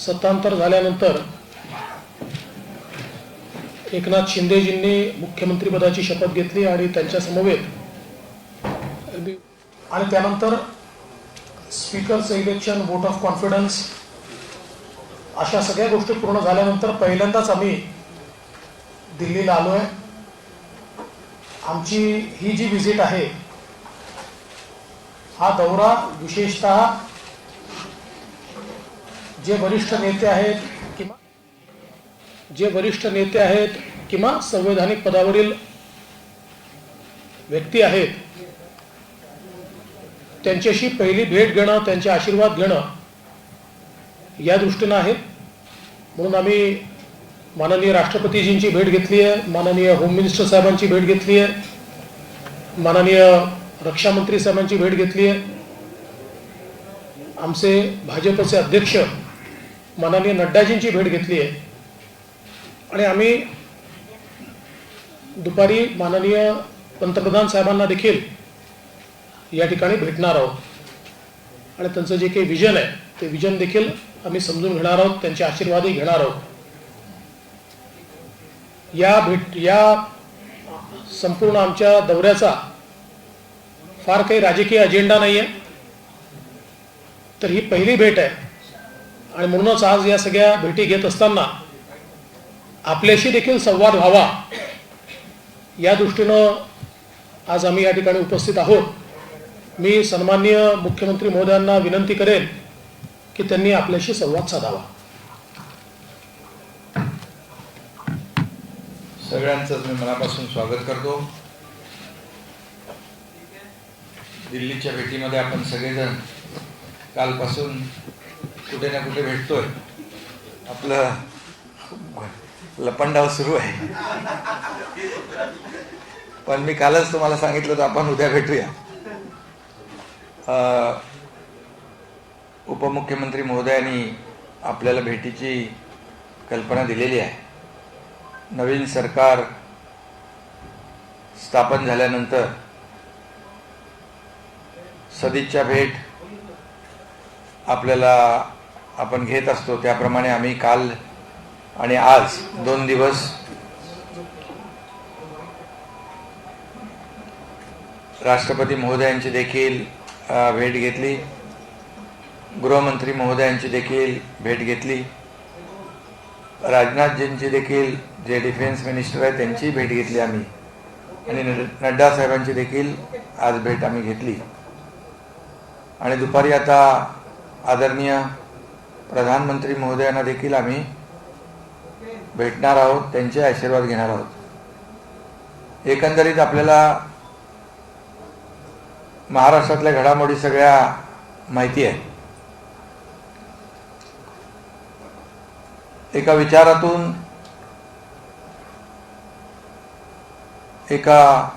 सत्तांतर झाल्यानंतर एकनाथ शिंदेजींनी मुख्यमंत्रीपदाची शपथ घेतली आणि त्यांच्या समवेत आणि त्यानंतर स्पीकरचं इलेक्शन, वोट ऑफ कॉन्फिडन्स अशा सगळ्या गोष्टी पूर्ण झाल्यानंतर पहिल्यांदाच आम्ही दिल्लीला आलो आहे. आमची ही जी व्हिजिट आहे, हा दौरा विशेषतः जे वरिष्ठ नेते आहेत किंवा संवैधानिक पदावरील व्यक्ती आहेत त्यांच्याशी पहिली भेट घेणं, त्यांचे आशीर्वाद घेणं या दृष्टीनं आहे. म्हणून आम्ही माननीय राष्ट्रपतीजींची भेट घेतली आहे, माननीय होम मिनिस्टर साहेबांची भेट घेतली आहे, माननीय रक्षा मंत्री साहेबांची भेट घेतली आहे, आमचे भाजपचे अध्यक्ष माननीय नड्डाजींची भेट घेतली आहे आणि आम्ही दुपारी माननीय पंतप्रधान साहेबांना देखील या ठिकाणी भेटणार आहोत आणि त्यांचं जे काही विजन आहे ते विजन देखील आम्ही समजून घेणार आहोत, त्यांचे आशीर्वादही घेणार आहोत. या संपूर्ण आमच्या दौऱ्याचा फार काही राजकीय अजेंडा नाही आहे, तर ही पहिली भेट आहे आणि म्हणूनच आज या सगळ्या भेटी घेत असताना आपल्याशी देखील संवाद व्हावा या दृष्टीनं आज आम्ही या ठिकाणी उपस्थित आहोत. मी सन्माननीय मुख्यमंत्री महोदयांना विनंती करेन की त्यांनी आपल्याशी संवाद साधावा. सगळ्यांचंच मी मनापासून स्वागत करतो. दिल्लीच्या भेटीमध्ये आपण सगळेजण कालपासून कुठे ना कुठे भेटतोय. आपलं लपंडाव सुरू आहे, पण मी कालच तुम्हाला सांगितलं तर आपण उद्या भेटूया. उपमुख्यमंत्री महोदयांनी आपल्याला भेटीची कल्पना दिलेली आहे. नवीन सरकार स्थापन झाल्यानंतर सदिच्छा भेट आपल्याला आपण घेत असतो, त्याप्रमाणे आम्ही काल आणि आज 2 दिवस राष्ट्रपती महोदयांची देखील भेट घेतली, गृहमंत्री महोदयांची देखील भेट घेतली, राजनाथजींची देखील जे डिफेन्स मिनिस्टर आहे त्यांची भेट घेतली आम्ही आणि नड्डा साहेबांची देखील आज भेट आम्ही घेतली. आणि दुपारी आता आदरणीय प्रधानमंत्री महोदयांना देखील आम्ही भेटणार आहोत, त्यांचे आशीर्वाद घेणार आहोत. एकंदरीत आपल्याला महाराष्ट्रातल्या घडामोडी सगळ्या माहिती आहे. एका विचारातून, एका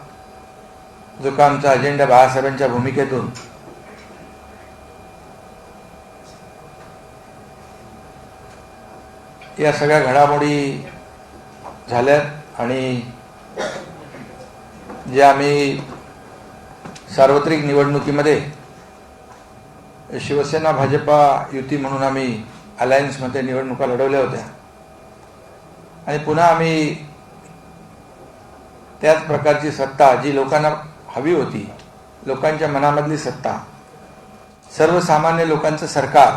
जो का आमचा अजेंडा बाळासाहेबांच्या भूमिकेतून या सगळ्या घडामोडी झाल्यात आणि जे आम्ही सार्वत्रिक निवडणुकीमध्ये शिवसेना भाजपा युती म्हणून आम्ही अलायन्समध्ये निवडणुका लढवल्या होत्या आणि पुन्हा आम्ही त्याच प्रकारची सत्ता जी लोकांना हवी होती, लोकांच्या मनामधली सत्ता, सर्वसामान्य लोकांचं सरकार,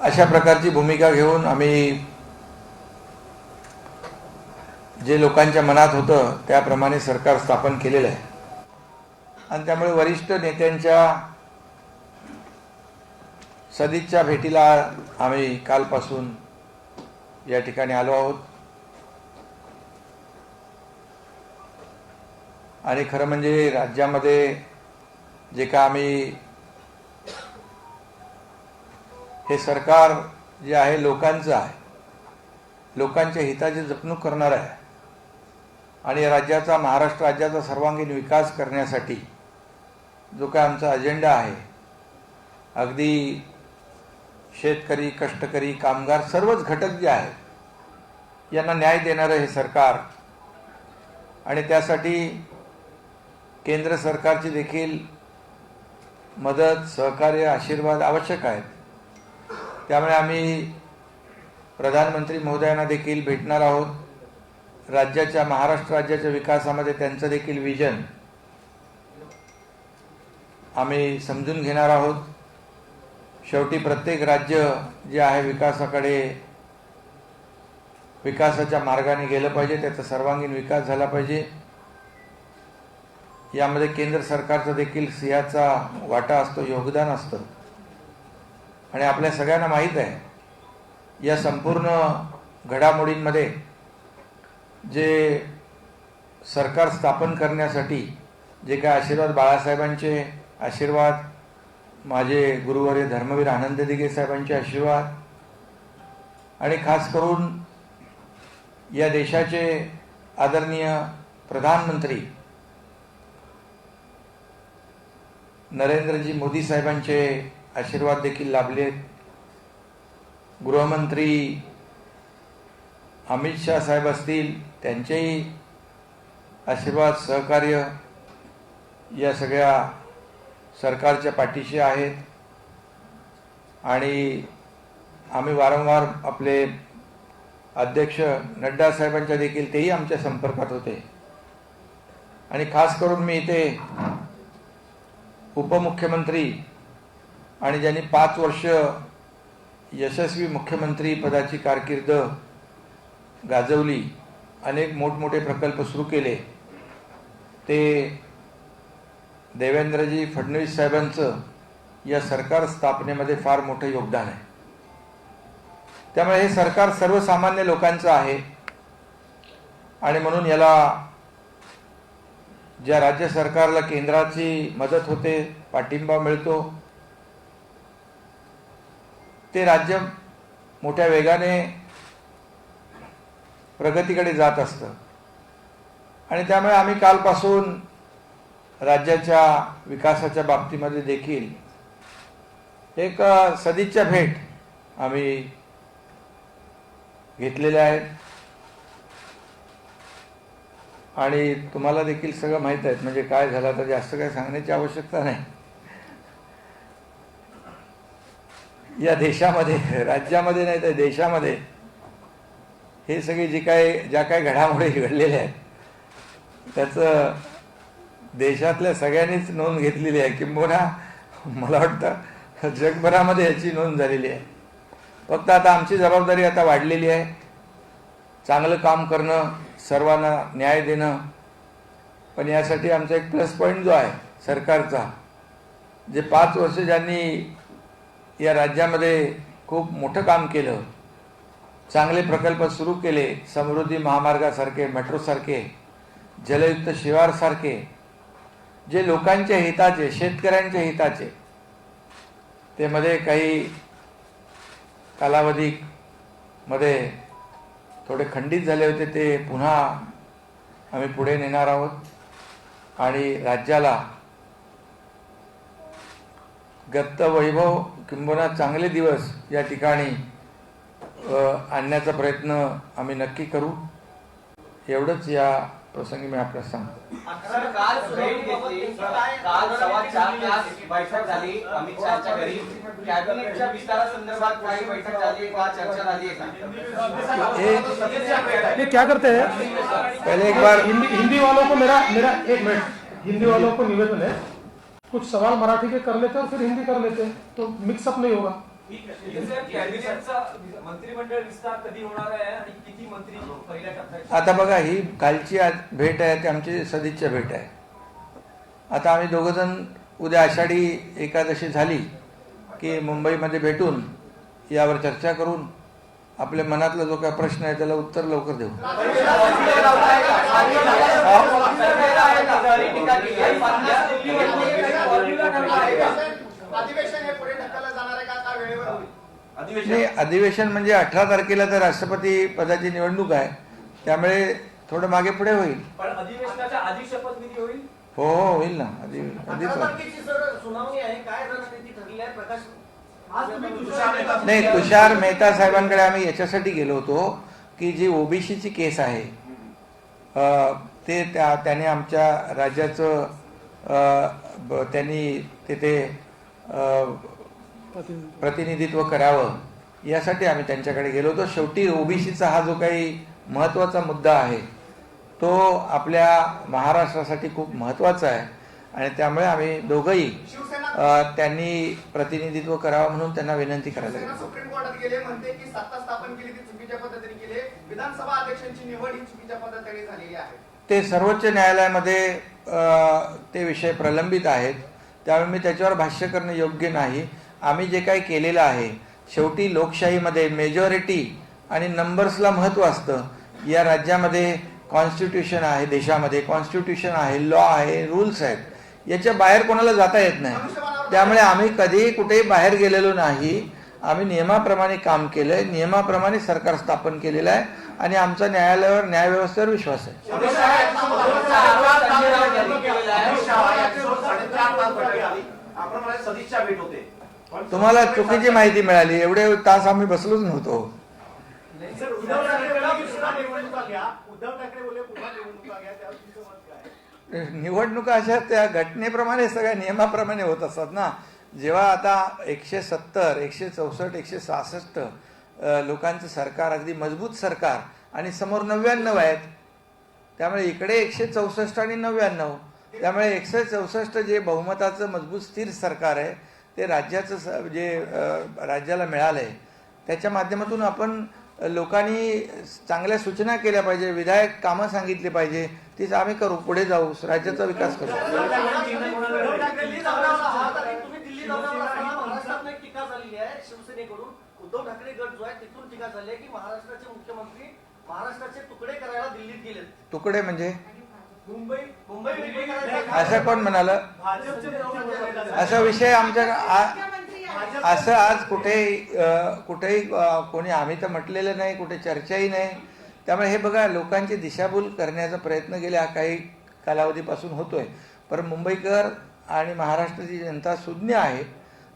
अशा प्रकारची भूमिका घेऊन आम्ही जे लोकांच्या मनात होतं त्याप्रमाणे सरकार स्थापन केलेलं आहे. आणि त्यामुळे वरिष्ठ नेत्यांच्या सदिच्छा भेटीला आम्ही कालपासून या ठिकाणी आलो आहोत. आणि खरं म्हणजे राज्यामध्ये जे का आम्ही हे सरकार जे आहे लोकांचं आहे, लोकांच्या हिताची जपणूक करणार आहे आणि राज्याचा, महाराष्ट्र राज्याचा सर्वांगीण विकास करण्यासाठी जो काय आमचा अजेंडा आहे, अगदी शेतकरी, कष्टकरी, कामगार सर्वच घटक जे आहेत यांना न्याय देणारं हे सरकार आणि त्यासाठी केंद्र सरकारची देखील मदत, सहकार्य, आशीर्वाद आवश्यक आहेत. त्यामुळे आम्ही प्रधानमंत्री महोदयांना देखील भेटणार आहोत. राज्याच्या, महाराष्ट्र राज्याच्या विकासामध्ये त्यांचं देखील विजन आम्ही समजून घेणार आहोत. शेवटी प्रत्येक राज्य जे आहे विकासाच्या मार्गाने गेलं पाहिजे, त्याचा सर्वांगीण विकास झाला पाहिजे. यामध्ये केंद्र सरकारचा देखील सिंहाचा वाटा असतो, योगदान असतं. आणि आपल्या सगळ्यांना माहीत आहे, या संपूर्ण घडामोडींमध्ये जे सरकार स्थापन करण्यासाठी जे काय आशीर्वाद, बाळासाहेबांचे आशीर्वाद, माझे गुरुवर्य धर्मवीर आनंद दिघे साहेबांचे आशीर्वाद, आणि खास करून या देशाचे आदरणीय प्रधानमंत्री नरेंद्रजी मोदी साहेबांचे आशीर्वाद देखील लाभलेत. गृहमंत्री अमित शाह साहेब असतील, त्यांचेही आशीर्वाद, सहकार्य या सगळ्या सरकारच्या पाठीशी आहेत. आणि आम्ही वारंवार आपले अध्यक्ष नड्डा साहेबांच्या देखील तेही आमच्या संपर्कात होते. आणि खास करून मी इथे उपमुख्यमंत्री आणि ज्यांनी 5 वर्ष यशस्वी मुख्यमंत्री पदाची कारकीर्द गाजवली, अनेक मोठमोठे प्रकल्प सुरू केले, ते देवेंद्रजी फडणवीस साहेबांचं या सरकार स्थापनेमध्ये फार मोठं योगदान आहे. त्यामुळे हे सरकार सर्वसामान्य लोकांचं आहे. आणि म्हणून याला, ज्या राज्य सरकारला केंद्राची मदत होते, पाठिंबा मिळतो, ते राज्य मोठ्या वेगाने प्रगतीकडे जात असतं. आणि त्यामुळे आम्ही कालपासून राज्याच्या विकासाच्या बाबतीमध्ये देखील एक सदिच्छा भेट आम्ही घेतलेल्या आहेत. आणि तुम्हाला देखील सगळं माहीत आहे, म्हणजे काय झालं तर जास्त काय सांगण्याची आवश्यकता नाही. या देशामध्ये, राज्यामध्ये नाही तर देशामध्ये हे सगळे ज्या काही घडामोडी घडलेल्या आहेत, त्याचं देशातल्या सगळ्यांनीच नोंद घेतलेली आहे. किंबहुना मला वाटतं जगभरामध्ये याची नोंद झालेली आहे. फक्त आता आमची जबाबदारी आता वाढलेली आहे, चांगलं काम करणं, सर्वांना न्याय देणं. पण यासाठी आमचा एक प्लस पॉईंट जो आहे सरकारचा, जे 5 वर्ष ज्यांनी या राज्यामध्ये खूप मोठं काम केलं, चांगले प्रकल्प सुरू केले, समृद्धी महामार्गासारखे, मेट्रोसारखे, जलयुक्त शिवारसारखे, जे लोकांच्या हिताचे, शेतकऱ्यांच्या हिताचे, ते मध्ये काही कालावधीमध्ये थोडे खंडित झाले होते, ते पुन्हा आम्ही पुढे नेणार आहोत. आणि राज्याला गत्त वैभव किंबहुना चांगले दिवस या ठिकाणी आणण्याचा प्रयत्न आम्ही नक्की करू. एवढंच या प्रसंगी मी आपल्याला सांगतो. काल 4:15 तास बैठक झाली अमित शहाच्या घरी. कॅबिनेटच्या विस्तारासंदर्भात काही बैठक झाली का, चर्चा झाली का? ये क्या करते हैं, पहले एक बार हिंदी वालों को मेरा एक मिनट, हिंदी वालों को निवेदन है, कुछ सवाल मराठी के कर लेते हैं और फिर हिंदी कर लेते हैं, तो मिक्सअप नहीं होगा. कॅबिनेटचा मंत्रिमंडळ विस्तार कधी होणार आहे आणि किती मंत्री पहिल्या टप्प्यात? आता बघा, ही कालची भेट आहे ती आमची सदिच्छा भेट आहे. आता आम्ही दोघंजण उद्या आषाढी एकादशी झाली की मुंबईमध्ये भेटून यावर चर्चा करून आपल्या मनातला जो काय प्रश्न आहे त्याला उत्तर लवकर देऊ. नाही, अधिवेशन म्हणजे 18 तारखेला तर राष्ट्रपती पदाची निवडणूक आहे, त्यामुळे थोडं मागे पुढे होईल. पण अधिवेशनाच्या आधी शपथविधी होईल. हो होईल ना, आधी सुनावणी आहे. काय रणनीती ठरली आहे प्रकाश? नाही, तुषार मेहता साहेबांकडे आम्ही याच्यासाठी गेलो होतो की जी ओबीसीची केस आहे, त्याने आमच्या राज्याचं त्यांनी तिथे प्रतिनिधित्व करावं यासाठी आम्ही त्यांच्याकडे गेलो होतो. शेवटी ओबीसीचा हा जो काही महत्त्वाचा मुद्दा आहे तो आपल्या महाराष्ट्रासाठी खूप महत्त्वाचा आहे आणि त्यामुळे आम्ही दोघंही त्यांनी प्रतिनिधित्व करावं म्हणून त्यांना विनंती करायला गेलो. सुप्रीम कोर्टात गेले म्हणते की सत्ता स्थापन केली ती चुकीच्या पद्धतीने केली, विधानसभा अध्यक्षांची निवड ही चुकीच्या पद्धतीने झालेली आहे. ते सर्वोच्च न्यायालयामध्ये ते विषय प्रलंबित आहेत, त्यामुळे मी त्याच्यावर भाष्य करणं योग्य नाही. आम्ही जे काही केलेलं आहे, शेवटी लोकशाहीमध्ये मेजॉरिटी आणि नंबर्सला महत्त्व असतं. या राज्यामध्ये कॉन्स्टिट्यूशन आहे, देशामध्ये कॉन्स्टिट्यूशन आहे, लॉ आहे, रूल्स आहेत, याच्या बाहेर कोणाला जाता येत नाही. त्यामुळे आम्ही कधीही कुठेही बाहेर गेलेलो नाही. आम्ही नियमाप्रमाणे काम केलंय, नियमाप्रमाणे सरकार स्थापन केलेलं आहे आणि आमचा न्यायालयावर न्यायव्यवस्थेवर विश्वास आहे. तुम्हाला चुकीची माहिती मिळाली, एवढे तास आम्ही बसलोच नव्हतो. निवडणुका अशा त्या घटनेप्रमाणे सगळ्या नियमाप्रमाणे होत असतात ना. जेव्हा आता 170, 164, 166 लोकांचं सरकार, अगदी मजबूत सरकार आणि समोर 99 आहेत, त्यामुळे इकडे 164 आणि 99, त्यामुळे 164 जे बहुमताचं मजबूत स्थिर सरकार आहे ते राज्याचं जे राज्याला मिळालंय त्याच्या माध्यमातून आपण लोकांनी चांगल्या सूचना केल्या पाहिजे, विधायक कामं सांगितली पाहिजे, तीच आम्ही करू, पुढे जाऊ, राज्याचा विकास करू. टीका झालेली आहे शिवसेनेकडून. उद्धव ठाकरे गट जो आहे तिथून टीका झाली आहे की महाराष्ट्राचे मुख्यमंत्री महाराष्ट्राचे तुकडे करायला दिल्लीत गेले. तुकडे म्हणजे मुंबई वेगळी करायला असं कोण म्हणाल? असा विषय आमच्या असं आज कुठेही कोणी आम्ही तर म्हटलेलं नाही, कुठे चर्चाही नाही. त्यामुळे हे बघा, लोकांची दिशाभूल करण्याचा प्रयत्न गेल्या काही कालावधीपासून होतोय. पण मुंबईकर आणि महाराष्ट्राची जनता सुज्ञ आहे,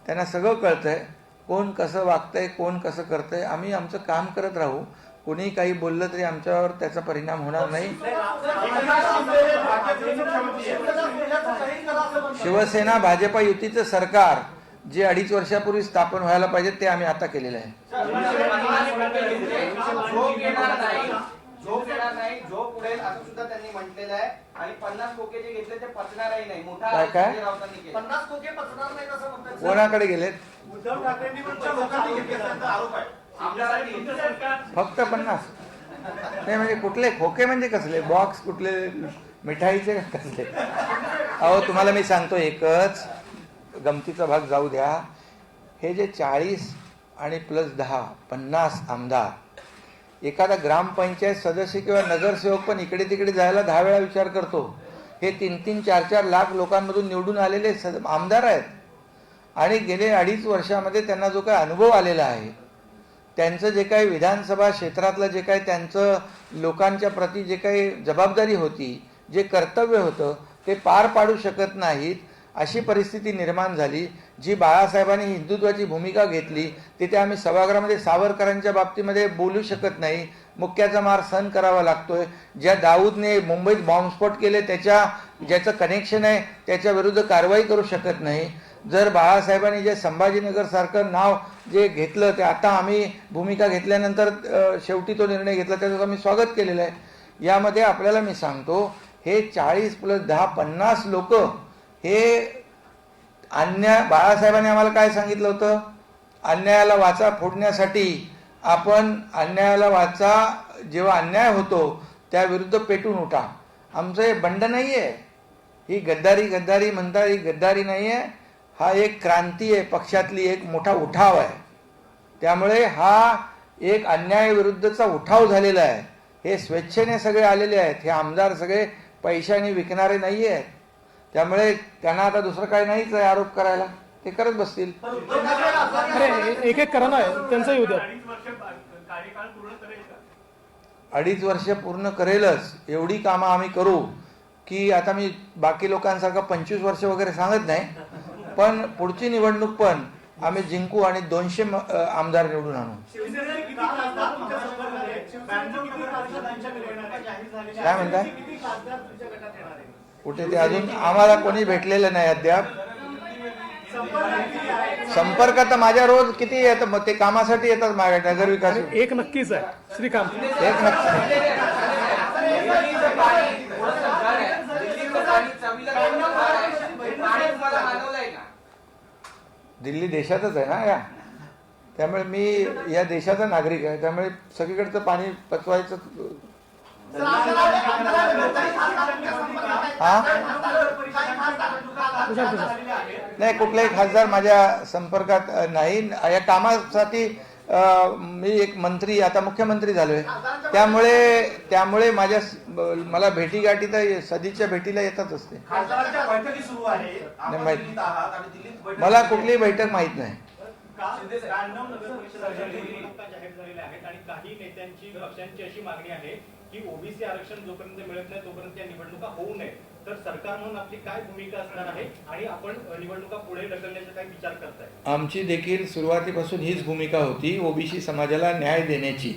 त्यांना सगळं कळतंय, कोण कसं वागतंय, कोण कसं करतंय. आम्ही आमचं काम करत राहू, कोणी काही बोललं तरी आमच्यावर त्याचा परिणाम होणार नाही. शिवसेना भाजपा युतीचं सरकार जे 2.5 वर्षापूर्वी स्थापन व्हायला पाहिजे ते आम्ही आता केलेलं आहे. झोप येणार नाही, झोप उडेल असं सुद्धा त्यांनी म्हटलेलं आहे. आणि 50 खोके जे घेतले ते पचणारही नाही. मोठा काय 50 खोके पचणार नाही असं म्हणतात. कोणाकडे गेलेत? उद्धव ठाकरेंनी तुमच्या लोकांनी घेतल्याचा आरोप आहे. फक्त 50 नाही म्हणजे कुठले खोके म्हणजे कसले? बॉक्स कुठले मिठाईचे कसले? अहो तुम्हाला मी सांगतो, एकच गमतीचा भाग जाऊ द्या. हे जे 40 आणि +10 50 आमदार, एखादा ग्रामपंचायत सदस्य किंवा नगरसेवक पण इकडे तिकडे जायला 10 वेळा विचार करतो. हे 3-3, 4-4 लाख लोकांमधून निवडून आलेले आमदार आहेत आणि गेले 2.5 वर्षामध्ये त्यांना जो काही अनुभव आलेला आहे, त्यांचं जे काही विधानसभा क्षेत्रातलं जे काही त्यांचं लोकांच्या प्रती जे काही जबाबदारी होती, जे कर्तव्य होतं ते पार पाडू शकत नाहीत, अशी परिस्थिती निर्माण झाली. जी बाळासाहेबांनी हिंदुत्वाची भूमिका घेतली तिथे आम्ही सभागृहामध्ये सावरकरांच्या बाबतीमध्ये बोलू शकत नाही, मुक्याचा मार सहन करावा लागतोय. ज्या दाऊदने मुंबईत बॉम्बस्फोट केले ज्याचं कनेक्शन आहे त्याच्या विरुद्ध कारवाई करू शकत नाही. जर बाळासाहेबांनी जे संभाजीनगर सारखं नाव जे घेतलं ते आता आम्ही भूमिका घेतल्यानंतर शेवटी तो निर्णय घेतला, त्याचं आम्ही स्वागत केलेलं आहे. यामध्ये आपल्याला मी सांगतो, हे 40 + 10 50 लोक हे बाळासाहेबांनी आम्हाला काय सांगितलं होतं? अन्यायाला वाचा फोडण्यासाठी आपण अन्यायाला वाचा, जेव्हा अन्याय होतो त्याविरुद्ध पेटून उठा. आमचं हे बंड नाही आहे, ही गद्दारी म्हणतात, ही गद्दारी नाही आहे, हा एक क्रांती आहे, पक्षातली एक मोठा उठाव आहे. त्यामुळे हा एक अन्यायाविरुद्धचा उठाव झालेला आहे. हे स्वेच्छेने सगळे आलेले आहेत. हे आमदार सगळे पैशाने विकणारे नाही आहेत. त्यामुळे त्यांना आता दुसरं काही नाहीच आहे आरोप करायला, ते करत बसतील. अरे एक करा ना, त्यांचा येऊ द्या. 2.5 वर्ष पूर्ण करेलच, एवढी कामं आम्ही करू की आता मी बाकी लोकांसारखं 25 वर्ष वगैरे सांगत नाही, पण पुढची निवडणूक पण आम्ही जिंकू आणि 200 आमदार निवडून आणू. काय म्हणताय? कुठे ते अजून आम्हाला कोणी भेटलेलं नाही अद्याप. संपर्क तर माझ्या रोज किती येतं, मग ते कामासाठी येतात माझ्या नगर विकास. एक नक्कीच आहे श्रीकांत. एक नक्की दिल्लीचं पाणी थोडंसं घर आहे. दिल्लीचं पाणी चवीला थोडंसं घर आहे. हे पाणी तुम्हाला मानवलंय का? दिल्ली देशातच आहे ना या, त्यामुळे मी या देशाचा नागरिक आहे, त्यामुळे सगळीकडचं पाणी पचवायचं. हा नाही, कुठलाही खासदार माझ्या संपर्कात नाही. या कामासाठी मी एक मंत्री, आता मुख्यमंत्री झालोय, त्यामुळे मला भेटीगाठी तर सदीच्या भेटीला येतच असते. खासदारांच्या बैठकी सुरू आहे. आपण नाही, माहित. दिल्लीत आहात आणि दिल्लीत बैठक मला कुठलीही बैठक माहित नाही. ब्याण्णव नगर परिषद निवडणुका जाहीर झालेल्या आहेत आणि काही नेत्यांची पक्षांची अशी मागणी आहे की ओबीसी आरक्षण जोपर्यंत मिळत नाही तोपर्यंत या निवडणुका होऊ नये. तर सरकार म्हणून आपली काय भूमिका असणार आहे आणि आपण निवडणुका पुढे ढकलण्याचा काय विचार करताय? आमची देखील सुरुवातीपासून हीच भूमिका होती, ओबीसी समाजाला न्याय देण्याची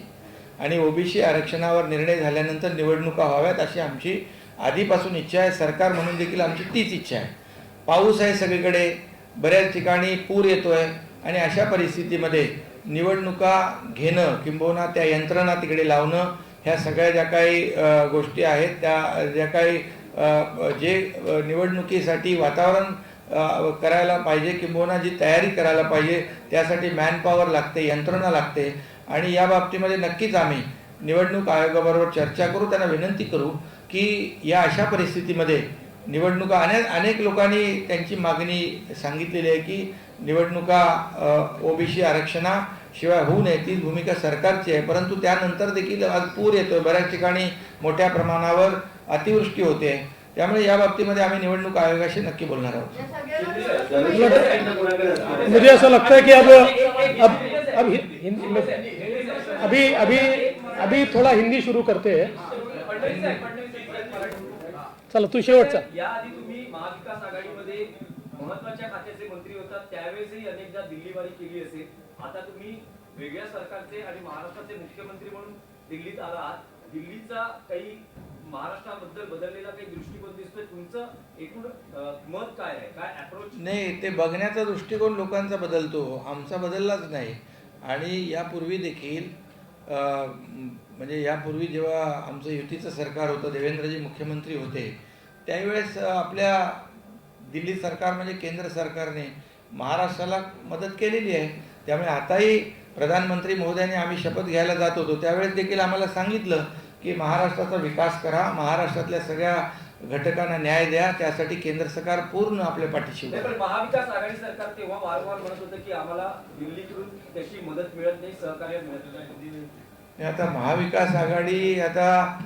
आणि ओबीसी आरक्षणावर निर्णय झाल्यानंतर निवडणुका व्हाव्यात अशी आमची आधीपासून इच्छा आहे. सरकार म्हणून देखील आमची तीच इच्छा आहे. पाऊस आहे सगळीकडे, बऱ्याच ठिकाणी पूर येतोय आणि अशा परिस्थितीमध्ये निवडणुका घेणं किंबहुना त्या यंत्रणा तिकडे लावणं, ह्या सगळ्या ज्या काही गोष्टी आहेत, त्या ज्या काही जे निवडणुकीसाठी वातावरण करायला पाहिजे किंबहुना जी तयारी करायला पाहिजे, त्यासाठी मॅनपॉवर लागते, यंत्रणा लागते. आणि या बाबतीमध्ये नक्कीच आम्ही निवडणूक आयोगाबरोबर चर्चा करू, त्यांना विनंती करू की या अशा परिस्थितीमध्ये निवडणुका अनेक लोकांनी त्यांची मागणी सांगितलेली आहे की निवडणुका ओबीसी आरक्षणाशिवाय होऊ नये, ती भूमिका सरकारची आहे. परंतु त्यानंतर देखील आज पूर येतोय, बऱ्याच ठिकाणी मोठ्या प्रमाणावर अतिवृष्टी होते, त्यामुळे या बाबतीमध्ये आम्ही निवडणूक आयोगाशी नक्की बोलणार आहोत. मुझे ऐसा लगता है कि अब अभी थोड़ा हिंदी शुरू करते हैं. चला तू शेवटचा. याआधी तुम्ही महाविकास आघाडीमध्ये महत्वाच्या खात्याचे मंत्री होतात, त्यावेळेसही अनेकदा दिल्लीवारी केली असेल. आता तुम्ही वेगळ्या सरकारचे आणि महाराष्ट्राचे मुख्यमंत्री म्हणून दिल्लीत आलात. दिल्लीचा काही महाराष्ट्राबद्दल बदललेला काही दृष्टिकोन दिसतोय, तुमचं एकूण मत काय आहे, काय अप्रोच? नाही, ते बघण्याचा दृष्टिकोन लोकांचा बदलतो, आमचा बदललाच नाही. आणि यापूर्वी देखील म्हणजे यापूर्वी जेव्हा आमचं युतीचं सरकार होतं, देवेंद्रजी मुख्यमंत्री होते, त्यावेळेस आपल्या दिल्ली सरकार म्हणजे केंद्र सरकारने महाराष्ट्राला मदत केलेली आहे. त्यामुळे आताही प्रधानमंत्री महोदयांनी आम्ही शपथ घ्यायला जात होतो, त्यावेळेस देखील आम्हाला सांगितलं की महाराष्ट्राचा विकास करा, महाराष्ट्रातल्या सगळ्या घटकांना न्याय द्या, त्यासाठी केंद्र सरकार पूर्ण आपल्या पाठीशी उभं आहे. पण महाविकास आघाडी सरकार तेव्हा वारंवार म्हणत होतं की आम्हाला दिल्लीकडून त्याची मदत मिळत नाही, सहकार्य मिळत नाही. आता महाविकास आघाडी आता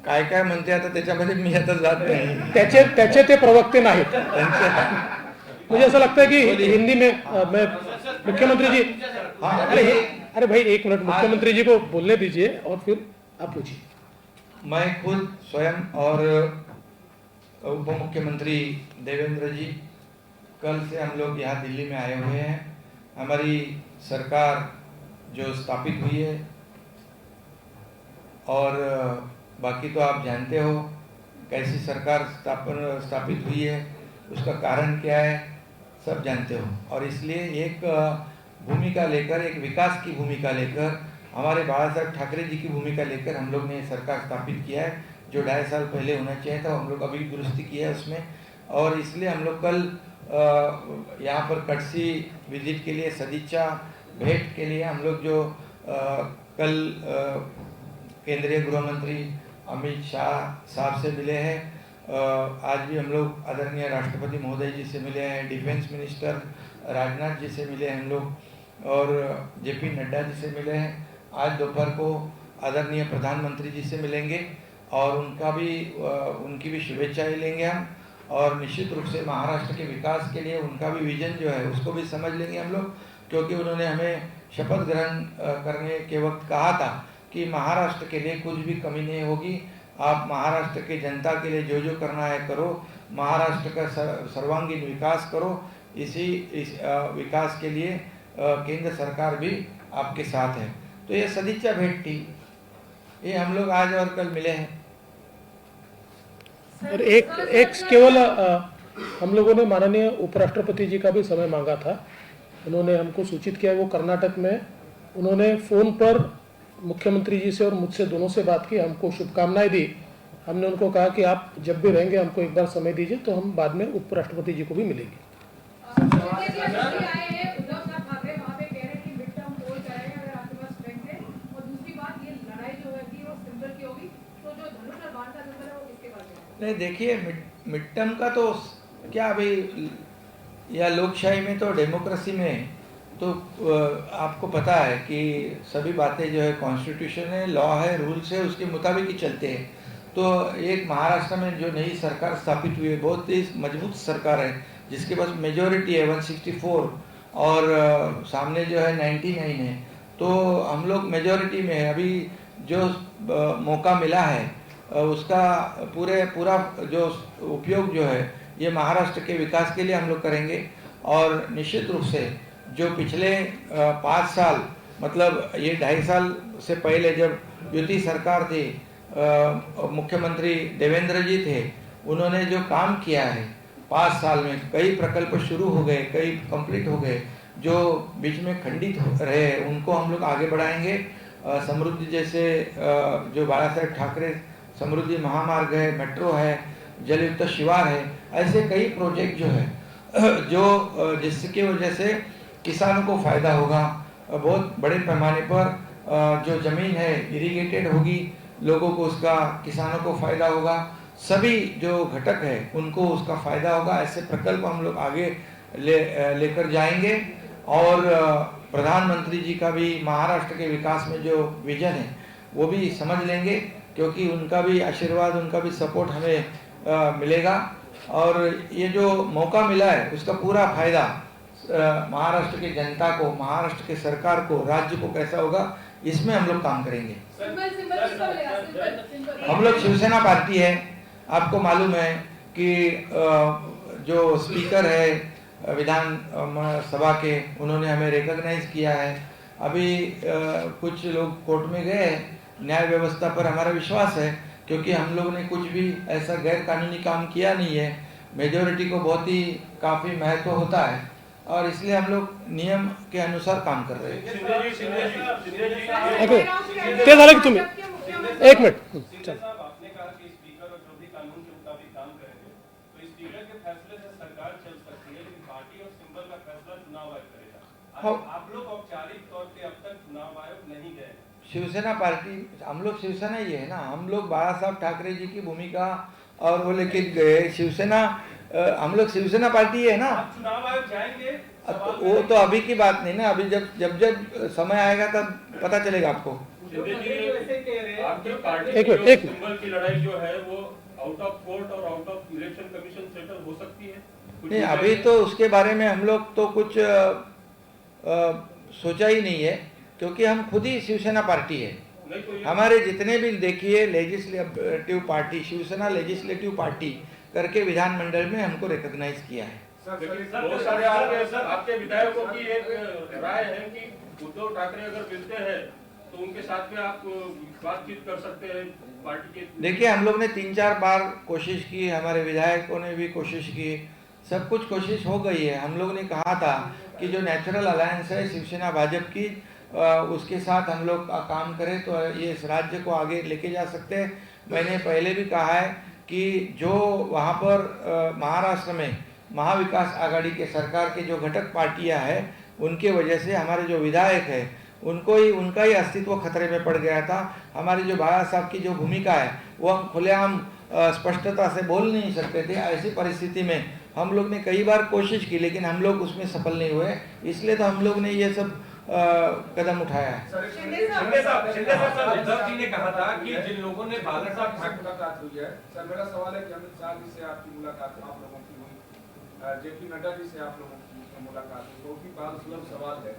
काय काय म्हणते, आता त्याच्यामध्ये मी आता जात नाही. त्याचे ते प्रवक्ते नाहीत. मुझे ऐसा लगता है कि हिंदी में मुख्यमंत्री जी, अरे भाई एक मिनट, मुख्यमंत्री जी को बोलने दीजिए और फिर आप पूछिए. मैं खुद स्वयं और उप मुख्यमंत्री देवेंद्र जी कल से हम लोग यहाँ दिल्ली में आए हुए हैं. हमारी सरकार जो स्थापित हुई है और बाकी तो आप जानते हो कैसी सरकार स्थापित हुई है, उसका कारण क्या है सब जानते हो. और इसलिए एक भूमिका लेकर, एक विकास की भूमिका लेकर, हमारे बाला साहब ठाकरे जी की भूमिका लेकर हम लोग ने सरकार स्थापित किया है. जो 2.5 साल पहले होना चाहिए था, हम लोग अभी दुरुस्ती किया है उसमें. और इसलिए हम लोग कल यहाँ पर कटसी विजिट के लिए, सदिच्छा भेंट के लिए हम लोग जो कल केंद्रीय गृह मंत्री अमित शाह साहब से मिले हैं, आज भी हम लोग आदरणीय राष्ट्रपति महोदय जी से मिले हैं, डिफेंस मिनिस्टर राजनाथ जी से मिले हैं हम लोग, और जेपी नड्डा जी से मिले हैं. आज दोपहर को आदरणीय प्रधानमंत्री जी से मिलेंगे और उनकी भी शुभेच्छाएं लेंगे हम. और निश्चित रूप से महाराष्ट्र के विकास के लिए उनका भी विजन जो है उसको भी समझ लेंगे हम लोग, क्योंकि उन्होंने हमें शपथ ग्रहण करने के वक्त कहा था कि महाराष्ट्र के लिए कुछ भी कमी नहीं होगी, आप महाराष्ट्र की जनता के लिए जो जो करना है करो, महाराष्ट्र का सर्वांगीण विकास करो. इस विकास के लिए केंद्र सरकार भी आपके साथ है. तो ये सदिच्छा भेंट थी, ये हम लोग आज और कल मिले हैं. और एक केवल हम लोगों ने माननीय उपराष्ट्रपति जी का भी समय मांगा था। उन्होंने हमको सूचित किया, वो कर्नाटक में उन्होंने फ़ोन पर मुख्यमंत्री जी से और मुझसे दोनों से बात की, हमको शुभकामनाएं दी। हमने उनको कहा कि आप जब भी रहेंगे हमको एक बार समय दीजिए, तो हम बाद में उपराष्ट्रपति जी को भी मिलेंगे। नहीं देखिए, मिड टर्म का तो क्या अभी, या लोकशाही में तो डेमोक्रेसी में तो आपको पता है कि सभी बातें जो है कॉन्स्टिट्यूशन है, लॉ है, रूल्स है, उसके मुताबिक ही चलते हैं। तो एक महाराष्ट्र में जो नई सरकार स्थापित हुई है, बहुत ही मजबूत सरकार है, जिसके पास मेजोरिटी है 164 और सामने जो है 99 है। तो हम लोग मेजोरिटी में है। अभी जो मौका मिला है उसका पूरा जो उपयोग जो है ये महाराष्ट्र के विकास के लिए हम लोग करेंगे। और निश्चित रूप से जो पिछले 5 साल, मतलब ये 2.5 साल से पहले जब युति सरकार थी, मुख्यमंत्री देवेंद्र जी थे, उन्होंने जो काम किया है 5 साल में, कई प्रकल्प शुरू हो गए, कई कंप्लीट हो गए, जो बीच में खंडित रहे उनको हम लोग आगे बढ़ाएंगे। समृद्धि जैसे जो बाला साहेब ठाकरे समृद्धि महामार्ग है, मेट्रो है, जलयुक्त शिवार है, ऐसे कई प्रोजेक्ट जो है जो जिसकी वजह से किसानों को फायदा होगा। बहुत बड़े पैमाने पर जो जमीन है इरिगेटेड होगी, लोगों को उसका, किसानों को फायदा होगा, सभी जो घटक है उनको उसका फायदा होगा। ऐसे प्रकल्प हम लोग आगे लेकर जाएंगे। और प्रधानमंत्री जी का भी महाराष्ट्र के विकास में जो विजन है वो भी समझ लेंगे, क्योंकि उनका भी आशीर्वाद, उनका भी सपोर्ट हमें मिलेगा। और ये जो मौका मिला है उसका पूरा फायदा महाराष्ट्र की जनता को, महाराष्ट्र के सरकार को, राज्य को कैसा होगा, इसमें हम लोग काम करेंगे। हम लोग शिवसेना पार्टी है, आपको मालूम है कि जो स्पीकर है विधान सभा के, उन्होंने हमें रिकॉग्नाइज किया है। अभी कुछ लोग कोर्ट में गए, न्याय व्यवस्था पर हमारा विश्वास है, क्योंकि हम लोग ने कुछ भी ऐसा गैर कानूनी काम किया नहीं है। मेजोरिटी को बहुत ही काफ़ी महत्व होता है और इसलिए हम लोग नियम के अनुसार काम कर रहे हैं। ते झालं की तुम्ही एक मिनट चल। आपने कहा कि स्पीकर और जो भी कानून के मुताबिक काम करेंगे, तो स्पीकर के फैसले से सरकार चल सकती है, लेकिन पार्टी और सिंबल का फैसला चुनाव आयोग करेगा। आप लोग औपचारिक तौर पे अब तक चुनाव आयोग नहीं गए। शिवसेना पार्टी, हम लोग शिवसेना ही है ना, हम लोग बाला साहब ठाकरे जी की भूमिका और वो लेके गए शिवसेना, हम लोग शिवसेना पार्टी है ना। आप चुनाव आयोग जाएंगे? वो तो अभी की बात नहीं ना, अभी जब समय आएगा तब पता चलेगा आपको। आपकी पार्टी एक मिनट, एक मिनट। सिंबल की लड़ाई जो है वो आउट ऑफ कोर्ट और out of election commission settle हो सकती है? नहीं, अभी तो उसके बारे में हम लोग तो कुछ सोचा ही नहीं है, क्योंकि हम खुद ही शिवसेना पार्टी है। हमारे जितने भी देखिए legislative party, Shiv Sena legislative party करके विधानमंडल में हमको रिकॉग्नाइज किया है। बहुत सारे आपके विधायकों की एक राय है कि उद्धव ठाकरे अगर मिलते हैं तो उनके साथ में आप बातचीत कर सकते हैं पार्टी के। देखिए, हम लोग ने 3-4 बार कोशिश की, हमारे विधायकों ने भी कोशिश की, सब कुछ कोशिश हो गई है। हम लोग ने कहा था कि जो नेचुरल अलायंस है शिवसेना भाजपा की, उसके साथ हम लोग काम करें तो ये इस राज्य को आगे लेके जा सकते हैं। मैंने पहले भी कहा है कि जो वहाँ पर महाराष्ट्र में महाविकास आघाड़ी के सरकार के जो घटक पार्टियां हैं, उनके वजह से हमारे जो विधायक है उनका ही अस्तित्व खतरे में पड़ गया था। हमारी जो बाला साहब की जो भूमिका है वो हम खुलेआम स्पष्टता से बोल नहीं सकते थे। ऐसी परिस्थिति में हम लोग ने कई बार कोशिश की, लेकिन हम लोग उसमें सफल नहीं हुए, इसलिए तो हम लोग ने ये सब कदम उठाया है। उद्धव जी ने कहा था कि जिन लोगों ने बाला साहब ठाकरे मुलाकात हुई है, सर मेरा सवाल है कि अमित शाह जी से आपकी मुलाकात आप लोगों की हुई, जेपी नड्डा जी से आप लोगों की मुलाकात हुई, बहुत ही बाल सुलभ सवाल है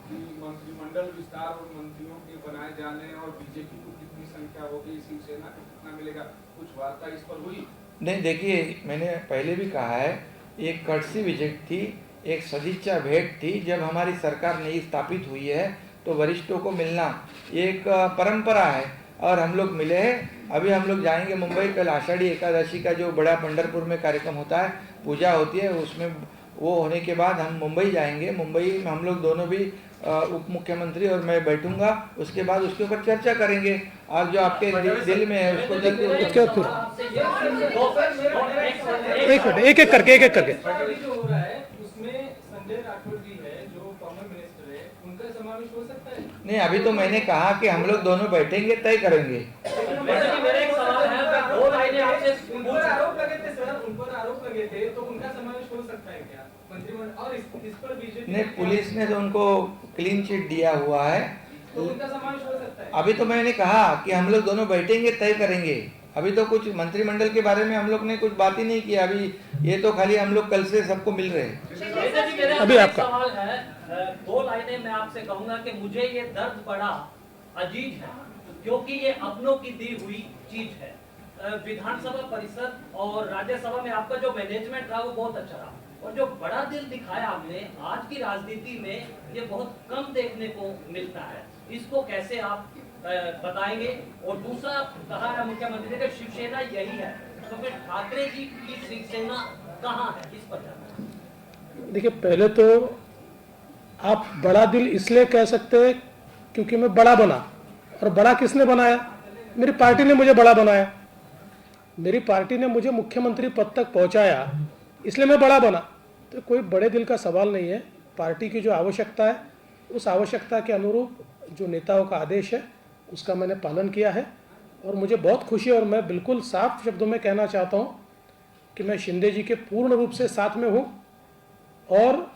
कि मंत्रिमंडल विस्तार और मंत्रियों के बनाए जाने और बीजेपी को कितनी संख्या होगी, शिवसेना को कितना मिलेगा, कुछ वार्ता इस पर हुई? नहीं, देखिए, मैंने पहले भी कहा है, एक कर्टसी विजिट थी, एक सदिच्छा भेंट थी। जब हमारी सरकार नई स्थापित हुई है तो वरिष्ठों को मिलना एक परंपरा है। और हम लोग मिले हैं। अभी हम लोग जाएंगे मुंबई, कल आषाढ़ी एकादशी का जो बड़ा पंढरपुर में कार्यक्रम होता है, पूजा होती है, उसमें वो होने के बाद हम मुंबई जाएंगे। मुंबई में हम लोग दोनों भी उप मुख्यमंत्री और मैं बैठूंगा, उसके बाद उसके ऊपर चर्चा करेंगे और जो आपके दिल में है उसको एक एक करके जो हो रहा है उसमें संजय राठौर जी है जो कॉमन मिनिस्टर है, उनका समावेश हो सकता है? नहीं, अभी तो मैंने कहा कि हम लोग दोनों बैठेंगे, तय करेंगे। मेरा एक सवाल है, दो लाइनें आपसे उन पर आरोप लगे थे सर, उन पर आरोप लगे थे, तो उनका समावेश हो सकता है क्या मंत्रिमंडल? और इस पर बीजेपी ने पुलिस ने तो उनको क्लीन चिट दिया हुआ है, तो उनका समावेश हो सकता है? अभी तो मैंने कहा कि हम लोग दोनों बैठेंगे, तय करेंगे। अभी तो कुछ मंत्रिमंडल के बारे में हम लोग ने कुछ बात ही नहीं किया। अभी ये तो खाली हम लोग कल से सबको मिल रहे हैं। अभी आपका सवाल है, दो लाइनें मैं आपसे कहूंगा कि मुझे ये दर्द बड़ा अजीज है, क्योंकि ये अपनों की दी हुई चीज है। विधानसभा परिषद और राज्यसभा में आपका जो मैनेजमेंट रहा वो बहुत अच्छा रहा, और जो बड़ा दिल दिखाया आपने आज की राजनीति में ये बहुत कम देखने को मिलता है। इसको कैसे आप बताएंगे? और दूसरा कहा है मुख्यमंत्री ने कि शिवसेना यही है, तो फिर ठाकरे जी की शिवसेना कहाँ है, इस पर जाना है। देखिए, पहले तो आप बड़ा दिल इसलिए कह सकते हैं क्योंकि मैं बड़ा बना, और बड़ा किसने बनाया? मेरी पार्टी ने मुझे बड़ा बनाया। मेरी पार्टी ने मुझे मुख्यमंत्री पद तक पहुंचाया, इसलिए मैं बड़ा बना। तो कोई बड़े दिल का सवाल नहीं है। पार्टी की जो आवश्यकता है, उस आवश्यकता के अनुरूप जो नेताओं का आदेश है उसका मैंने पालन किया है, और मुझे बहुत खुशी है। और मैं बिल्कुल साफ शब्दों में कहना चाहता हूँ कि मैं शिंदे जी के पूर्ण रूप से साथ में हूँ, और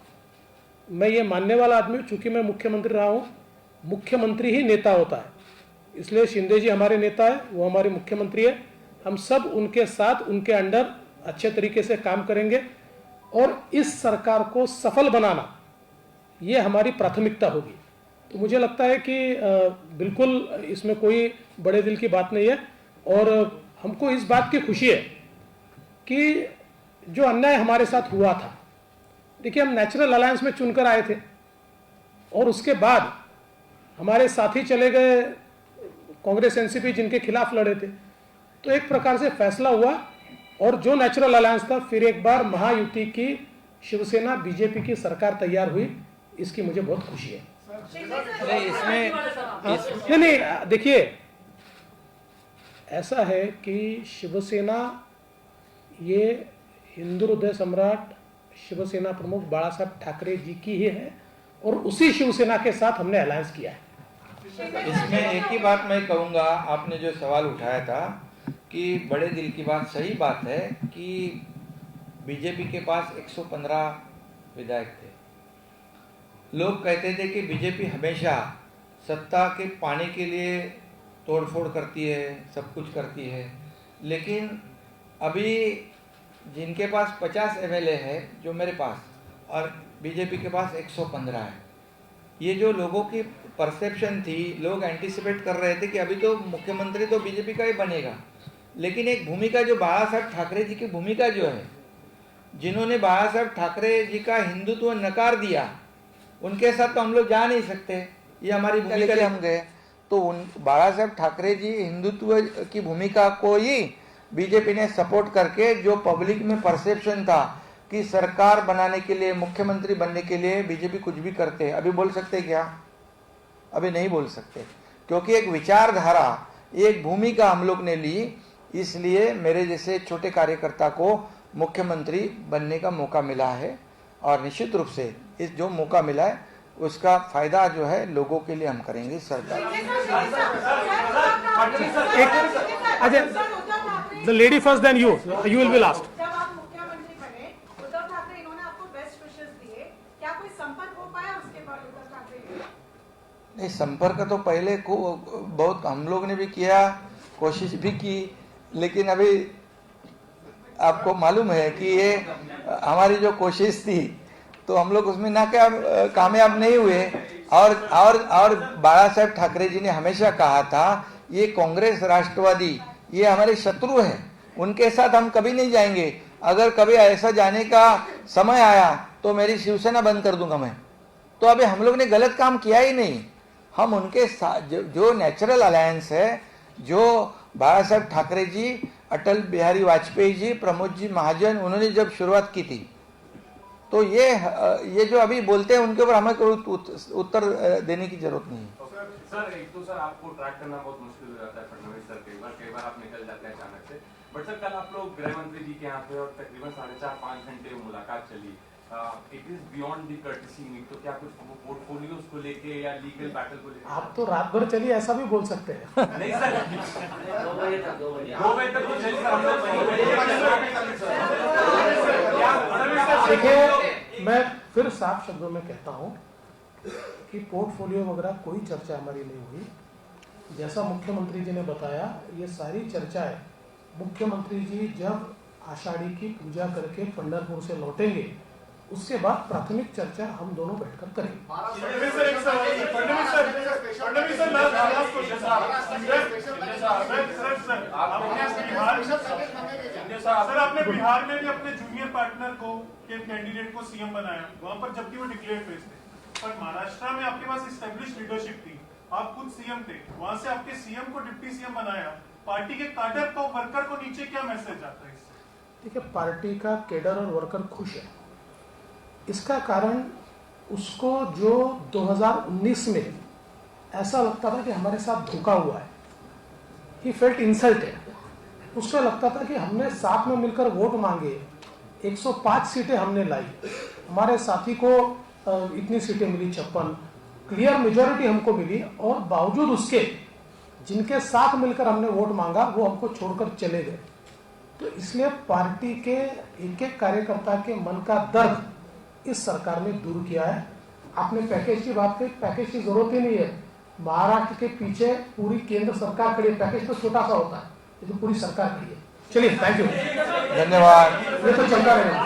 मैं ये मानने वाला आदमी हूँ, चूँकि मैं मुख्यमंत्री रहा हूँ, मुख्यमंत्री ही नेता होता है। इसलिए शिंदे जी हमारे नेता है, वो हमारे मुख्यमंत्री है। हम सब उनके साथ, उनके अंडर अच्छे तरीके से काम करेंगे, और इस सरकार को सफल बनाना ये हमारी प्राथमिकता होगी। तो मुझे लगता है कि बिल्कुल इसमें कोई बड़े दिल की बात नहीं है, और हमको इस बात की खुशी है कि जो अन्याय हमारे साथ हुआ था, देखिए हम नेचुरल अलायंस में चुनकर आए थे, और उसके बाद हमारे साथी चले गए कांग्रेस एनसीपी जिनके खिलाफ लड़े थे। तो एक प्रकार से फैसला हुआ, और जो नेचुरल अलायंस था, फिर एक बार महायुति की शिवसेना बीजेपी की सरकार तैयार हुई, इसकी मुझे बहुत खुशी है। नहीं, देखिए ऐसा है कि शिवसेना ये हिंदू हृदय सम्राट शिवसेना प्रमुख बाला साहब ठाकरे जी की ही है, और उसी शिवसेना के साथ हमने अलायंस किया है। इसमें एक ही बात मैं कहूँगा, आपने जो सवाल उठाया था कि बड़े दिल की बात, सही बात है कि बीजेपी के पास 115 विधायक थे। लोग कहते थे कि बीजेपी हमेशा सत्ता के पाने के लिए तोड़फोड़ करती है, सब कुछ करती है, लेकिन अभी जिनके पास 50 एमएलए है, जो मेरे पास, और बीजेपी के पास 115 है, ये जो लोगों की परसेप्शन थी, लोग एंटिसिपेट कर रहे थे कि अभी तो मुख्यमंत्री तो बीजेपी का ही बनेगा, लेकिन एक भूमिका जो बाला साहब ठाकरे जी की भूमिका जो है, जिन्होंने बाला साहब ठाकरे जी का हिंदुत्व नकार दिया, उनके साथ तो हम लोग जा नहीं सकते। ये हमारी भूमिका हम गए, तो उन बाला साहब ठाकरे जी हिंदुत्व की भूमिका को ही बीजेपी ने सपोर्ट करके, जो पब्लिक में परसेप्शन था कि सरकार बनाने के लिए, मुख्यमंत्री बनने के लिए बीजेपी कुछ भी करते हैं, अभी बोल सकते क्या? अभी नहीं बोल सकते, क्योंकि एक विचारधारा, एक भूमिका हम लोग ने ली। इसलिए मेरे जैसे छोटे कार्यकर्ता को मुख्यमंत्री बनने का मौका मिला है, और निश्चित रूप से इस जो मौका मिला है उसका फायदा जो है लोगों के लिए हम करेंगे। सरकार the lady first, then you will be last. जब आप मुख्यमंत्री बने, उद्धव ठाकरे इन्होंने आपको बेस्ट विशेस दिए, क्या कोई संपर्क हो पाया उसके बाद उद्धव ठाकरे? नहीं, संपर्क तो पहले को बहुत हम लोग ने भी किया, कोशिश भी की, लेकिन अभी आपको मालूम है कि ये हमारी जो कोशिश थी तो हम लोग उसमें कामयाब नहीं हुए। और बाला साहब ठाकरे जी ने हमेशा कहा था, ये कांग्रेस राष्ट्रवादी ये हमारे शत्रु हैं, उनके साथ हम कभी नहीं जाएंगे। अगर कभी ऐसा जाने का समय आया तो मेरी शिवसेना बंद कर दूंगा मैं। तो अभी हम लोग ने गलत काम किया ही नहीं। हम उनके साथ जो नेचुरल अलायंस है, जो बाला साहब ठाकरे जी, अटल बिहारी वाजपेयी जी, प्रमोद जी महाजन, उन्होंने जब शुरुआत की थी, तो ये जो अभी बोलते हैं उनके ऊपर हमें कोई उत्तर देने की जरूरत नहीं है। सर एक तो सर आपको ट्रैक करना बहुत मुश्किल हो जाता है फडणवीस सर, कई बार आप निकल जाते हैं अचानक से। बट सर कल आप लोग गृह मंत्री जी के यहाँ पे और तकरीबन 4.5-5 घंटे मुलाकात चली। It is beyond the courtesy meet, तो क्या कुछ पोर्टफोलियोज को लेके या लीगल बैटल को लेके? आप तो रात भर चलिए ऐसा भी बोल सकते हैं। नहीं सर, 2 बजे तक तो चली सर, हम लोग देखिए, मैं फिर साफ शब्दों में कहता हूं कि पोर्टफोलियो वगैरह कोई चर्चा हमारी नहीं हुई। जैसा मुख्यमंत्री जी ने बताया, ये सारी चर्चाएं मुख्यमंत्री जी जब आषाढ़ी की पूजा करके पंढरपुर से लौटेंगे, उसके बाद प्राथमिक चर्चा हम दोनों बैठकर करेंगे। सर आपने बिहार में भी अपने जूनियर पार्टनर को के कैंडिडेट को सीएम बनाया, वहां पर जबकि वो डिक्लेयर फेज थे, पर महाराष्ट्र में आपके पास एस्टेब्लिश लीडरशिप थी, आप खुद सीएम थे, वहां से आपके सीएम को डिप्टी सीएम बनाया, पार्टी के कैडर को, वर्कर को नीचे क्या मैसेज आता है इससे? ठीक है, पार्टी का कैडर और वर्कर खुश है। इसका कारण उसको जो 2019 में ऐसा लगता था कि हमारे साथ धोखा हुआ है, ही फेल्ट इंसल्टेड। उसको लगता था कि हमने साथ में मिलकर वोट मांगे, 105 सीटें हमने लाई, हमारे साथी को इतनी सीटें मिली 56, क्लियर मेजॉरिटी हमको मिली, और बावजूद उसके जिनके साथ मिलकर हमने वोट मांगा वो हमको छोड़कर चले गए। तो इसलिए पार्टी के एक एक कार्यकर्ता के मन का दर्द इस सरकार ने दूर किया है। आपने पैकेज की बात की, पैकेज की जरूरत ही नहीं है। महाराष्ट्र के पीछे पूरी केंद्र सरकार खड़ी है, पैकेज तो छोटा सा होता है, ये तो पूरी सरकार खड़ी है। चलिए, थैंक यू, धन्यवाद। ये तो चलता रहेगा।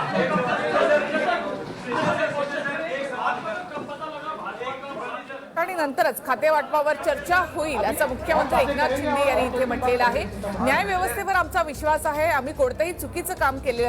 आणि नंतरच खाते वाटपावर चर्चा होईल असं मुख्यमंत्री एकनाथ शिंदे यांनी इथे म्हटलेलं आहे। न्याय व्यवस्थेवर आमचा विश्वास आहे, आम्ही कोणतेही चुकीचं काम केलेलं